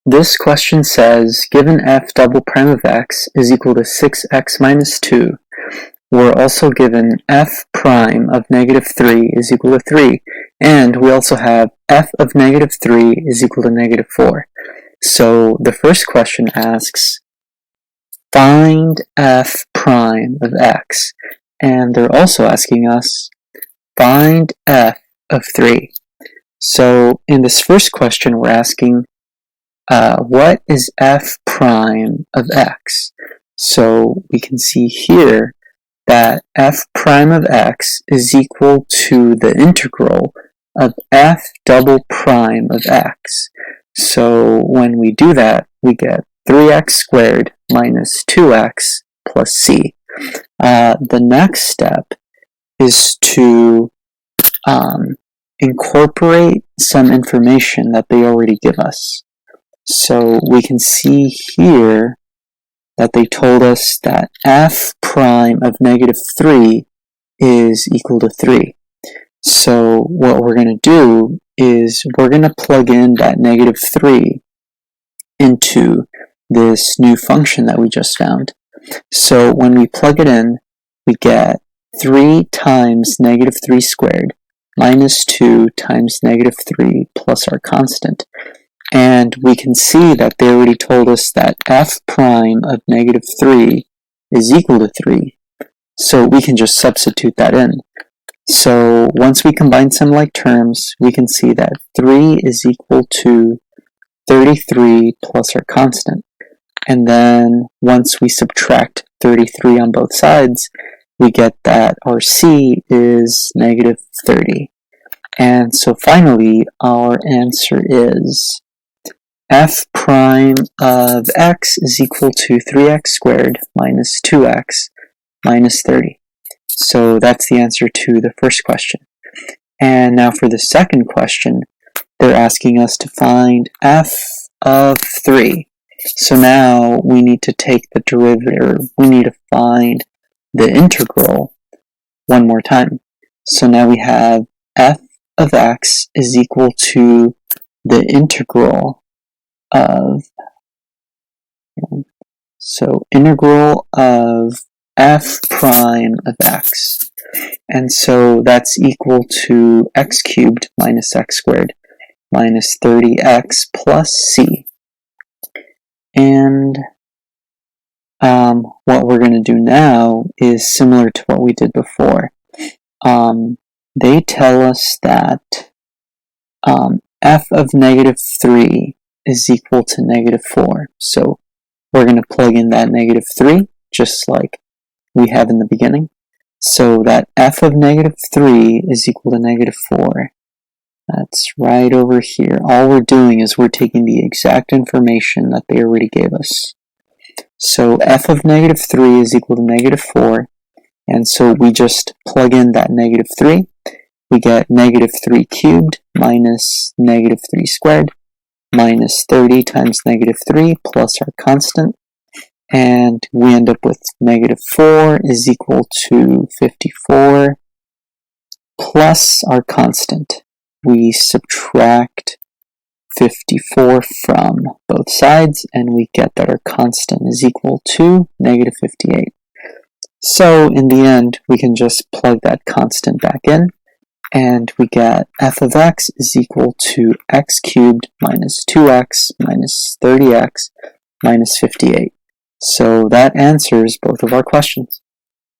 This question says, given f double prime of x is equal to 6x minus 2, we're also given f prime of negative 3 is equal to 3, and we also have f of negative 3 is equal to negative 4. So the first question asks, find f prime of x, and they're also asking us, find f of 3. So in this first question, we're asking, what is f prime of x? So we can see here that f prime of x is equal to the integral of f double prime of x. So when we do that, we get 3x squared minus 2x plus c. The next step is to incorporate some information that they already give us. So we can see here that they told us that f prime of negative 3 is equal to 3. So what we're going to do is we're going to plug in that negative 3 into this new function that we just found. So when we plug it in, we get 3 times negative 3 squared minus 2 times negative 3 plus our constant. And we can see that they already told us that f prime of negative 3 is equal to 3. So we can just substitute that in. So once we combine some like terms, we can see that 3 is equal to 33 plus our constant. And then once we subtract 33 on both sides, we get that our c is negative 30. And so finally, our answer is f prime of x is equal to 3x squared minus 2x minus 30. So that's the answer to the first question. And now for the second question, they're asking us to find f of 3. So now we need to take the derivative, we need to find the integral one more time. So now we have f of x is equal to the integral of, integral of f prime of x. And so that's equal to x cubed minus x squared minus 30x plus c. And what we're going to do now is similar to what we did before. They tell us that f of negative 3 is equal to negative 4. So we're going to plug in that negative 3, just like we have in the beginning. So that f of negative 3 is equal to negative 4. That's right over here. All we're doing is we're taking the exact information that they already gave us. So f of negative 3 is equal to negative 4. And so we just plug in that negative 3. We get negative 3 cubed minus negative 3 squared minus 30 times negative 3 plus our constant. And we end up with negative 4 is equal to 54 plus our constant. We subtract 54 from both sides, and we get that our constant is equal to negative 58. So in the end, we can just plug that constant back in, and we get f of x is equal to x cubed minus 2x minus 30x minus 58. So that answers both of our questions.